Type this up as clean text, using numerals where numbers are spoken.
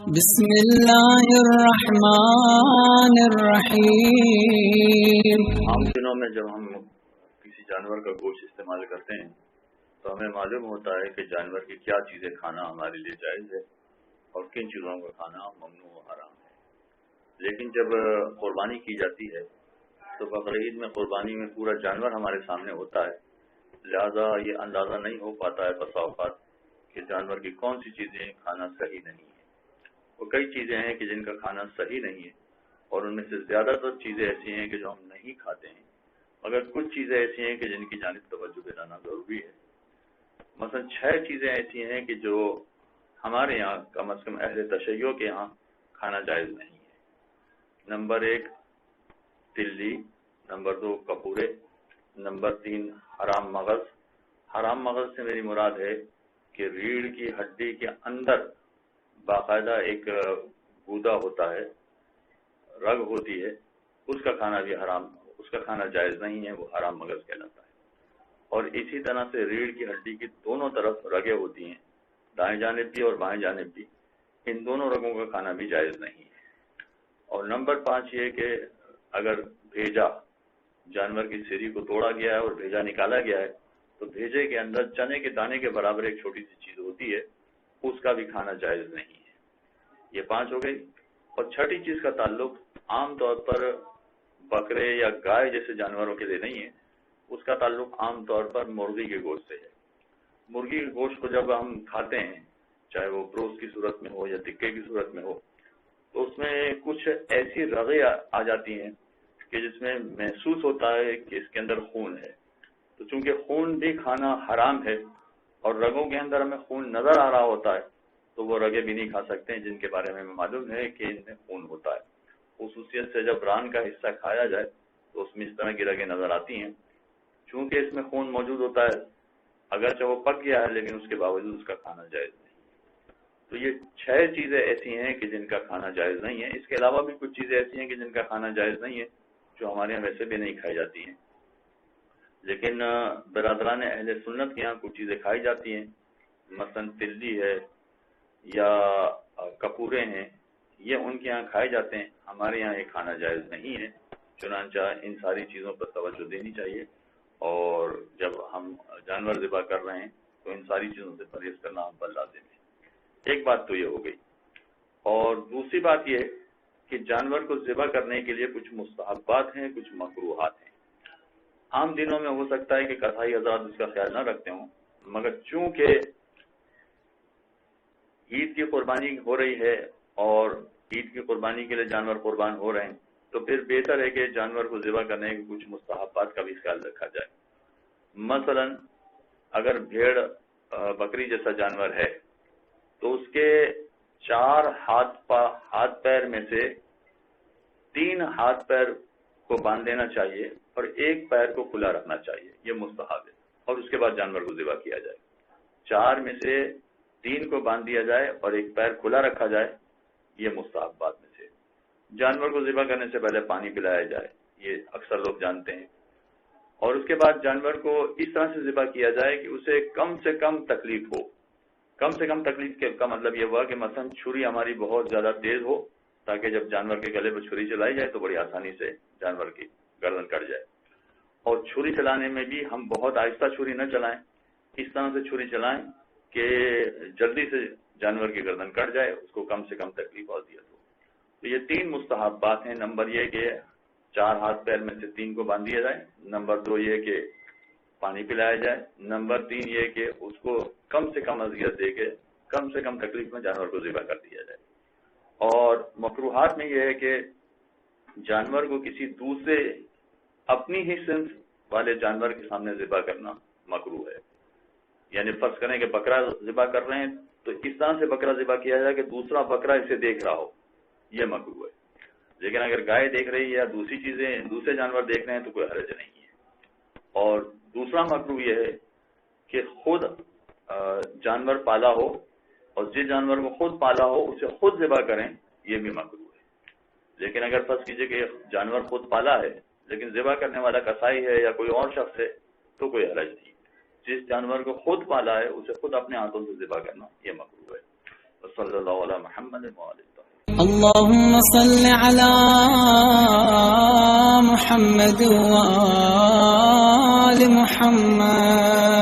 بسم اللہ الرحمن الرحیم۔ عام دنوں میں جب ہم کسی جانور کا گوشت استعمال کرتے ہیں تو ہمیں معلوم ہوتا ہے کہ جانور کی کیا چیزیں کھانا ہمارے لیے جائز ہے اور کن چیزوں کا کھانا ممنوع و حرام ہے۔ لیکن جب قربانی کی جاتی ہے تو بقرعید میں قربانی میں پورا جانور ہمارے سامنے ہوتا ہے، لہذا یہ اندازہ نہیں ہو پاتا ہے بسا اوقات کہ جانور کی کون سی چیزیں کھانا صحیح نہیں ہے۔ وہ کئی چیزیں ہیں کہ جن کا کھانا صحیح نہیں ہے اور ان میں سے زیادہ تر چیزیں ایسی ہیں کہ جو ہم نہیں کھاتے ہیں، مگر کچھ چیزیں ایسی ہیں کہ جن کی جانب توجہ دلانا ضروری ہے۔ مثلا 6 چیزیں ایسی ہیں کہ جو ہمارے یہاں کم از کم اہل تشیع کے یہاں کھانا جائز نہیں ہے۔ نمبر 1 تلی، نمبر 2 کپورے، نمبر 3 حرام مغز۔ حرام مغز سے میری مراد ہے کہ ریڑھ کی ہڈی کے اندر باقاعدہ ایک گودا ہوتا ہے، رگ ہوتی ہے، اس کا کھانا بھی حرام، اس کا کھانا جائز نہیں ہے، وہ حرام مغز کہلاتا ہے۔ اور اسی طرح سے ریڑھ کی ہڈی کی دونوں طرف رگیں ہوتی ہیں، دائیں جانب بھی اور بائیں جانب بھی، ان دونوں رگوں کا کھانا بھی جائز نہیں ہے۔ اور نمبر 5 یہ کہ اگر بھیجا جانور کی سیری کو توڑا گیا ہے اور بھیجا نکالا گیا ہے تو بھیجے کے اندر چنے کے دانے کے برابر ایک چھوٹی سی چیز ہوتی ہے، اس کا بھی کھانا جائز نہیں ہے۔ یہ 5 ہو گئی۔ اور 6ٹھی چیز کا تعلق عام طور پر بکرے یا گائے جیسے جانوروں کے لیے نہیں ہے، اس کا تعلق عام طور پر مرغی کے گوشت سے ہے۔ مرغی کے گوشت کو جب ہم کھاتے ہیں، چاہے وہ بروس کی صورت میں ہو یا ٹکے کی صورت میں ہو، تو اس میں کچھ ایسی رگیں آ جاتی ہیں کہ جس میں محسوس ہوتا ہے کہ اس کے اندر خون ہے۔ تو چونکہ خون بھی کھانا حرام ہے اور رگوں کے اندر ہمیں خون نظر آ رہا ہوتا ہے، تو وہ رگیں بھی نہیں کھا سکتے ہیں جن کے بارے میں معلوم ہے کہ ان میں خون ہوتا ہے۔ خصوصیت سے جب ران کا حصہ کھایا جائے تو اس میں اس طرح کی رگیں نظر آتی ہیں۔ چونکہ اس میں خون موجود ہوتا ہے، اگرچہ وہ پک گیا ہے لیکن اس کے باوجود اس کا کھانا جائز نہیں۔ تو یہ 6 چیزیں ایسی ہیں کہ جن کا کھانا جائز نہیں ہے۔ اس کے علاوہ بھی کچھ چیزیں ایسی ہیں کہ جن کا کھانا جائز نہیں ہے، جو ہمارے یہاں ویسے بھی نہیں کھائی جاتی ہیں، لیکن برادران اہل سنت کے یہاں کچھ چیزیں کھائی جاتی ہیں۔ مثلا تلی ہے یا کپورے ہیں، یہ ان کے یہاں کھائے جاتے ہیں، ہمارے یہاں یہ کھانا جائز نہیں ہے۔ چنانچہ ان ساری چیزوں پر توجہ دینی چاہیے، اور جب ہم جانور ذبح کر رہے ہیں تو ان ساری چیزوں سے پرہیز کرنا ہم پر لازم ہے۔ ایک بات تو یہ ہو گئی، اور دوسری بات یہ کہ جانور کو ذبح کرنے کے لیے کچھ مستحبات ہیں، کچھ مکروہات ہیں۔ عام دنوں میں ہو سکتا ہے کہ قصائی حضرات اس کا خیال نہ رکھتے ہوں، مگر چونکہ عید کی قربانی ہو رہی ہے اور عید کی قربانی کے لیے جانور قربان ہو رہے ہیں، تو پھر بہتر ہے کہ جانور کو ذبح کرنے کے کچھ مستحبات کا بھی خیال رکھا جائے۔ مثلا اگر بھیڑ بکری جیسا جانور ہے تو اس کے 4 ہاتھ پیر میں سے 3 ہاتھ پیر کو باندھ دینا چاہیے اور 1 پیر کو کھلا رکھنا چاہیے، یہ مستحب ہے، اور اس کے بعد جانور کو ذبح کیا جائے۔ 4 میں سے 3 کو باندھ دیا جائے اور 1 پیر کھلا رکھا جائے، یہ مستحبات میں سے۔ جانور کو ذبح کرنے سے پہلے پانی پلایا جائے، یہ اکثر لوگ جانتے ہیں، اور اس کے بعد جانور کو اس طرح سے ذبح کیا جائے کہ اسے کم سے کم تکلیف ہو۔ کم سے کم تکلیف کا مطلب یہ ہوا کہ مثلا چھری ہماری بہت زیادہ تیز ہو تاکہ جب جانور کے گلے پر چھری چلائی جائے تو بڑی آسانی سے جانور کی گردن کٹ جائے، اور چھری چلانے میں بھی ہم بہت آہستہ چھری نہ چلائیں، اس طرح سے چھری چلائیں کہ جلدی سے جانور کی گردن کٹ جائے، اس کو کم سے کم تکلیف اور دیا تو یہ 3 مستحبات ہیں۔ نمبر یہ کہ 4 ہاتھ پیر میں سے 3 کو باندھ دیا جائے، نمبر 2 یہ کہ پانی پلایا جائے، نمبر 3 یہ کہ اس کو کم سے کم اذیت دے کے کم سے کم تکلیف میں جانور کو ذبح کر دیا جائے۔ اور مکروہات میں یہ ہے کہ جانور کو کسی دوسرے اپنی ہی صنف والے جانور کے سامنے ذبح کرنا مکروہ ہے۔ یعنی فرض کریں کہ بکرا ذبح کر رہے ہیں تو اس طرح سے بکرا ذبح کیا جائے کہ دوسرا بکرا اسے دیکھ رہا ہو، یہ مکروہ ہے۔ لیکن اگر گائے دیکھ رہی ہے یا دوسرے جانور دیکھ رہے ہیں تو کوئی حرج نہیں ہے۔ اور دوسرا مکروہ یہ ہے کہ خود جانور پالا ہو اور جس جانور کو خود پالا ہو اسے خود ذبح کریں، یہ بھی مکروہ ہے۔ لیکن اگر فرض کیجئے کہ جانور خود پالا ہے لیکن ذبح کرنے والا قصائی ہے یا کوئی اور شخص ہے تو کوئی حرج نہیں۔ جس جانور کو خود پالا ہے اسے خود اپنے ہاتھوں سے ذبح کرنا یہ مکروہ ہے۔ وصلی اللہ علی محمد وآلہ اللهم صل على محمد وآل محمد.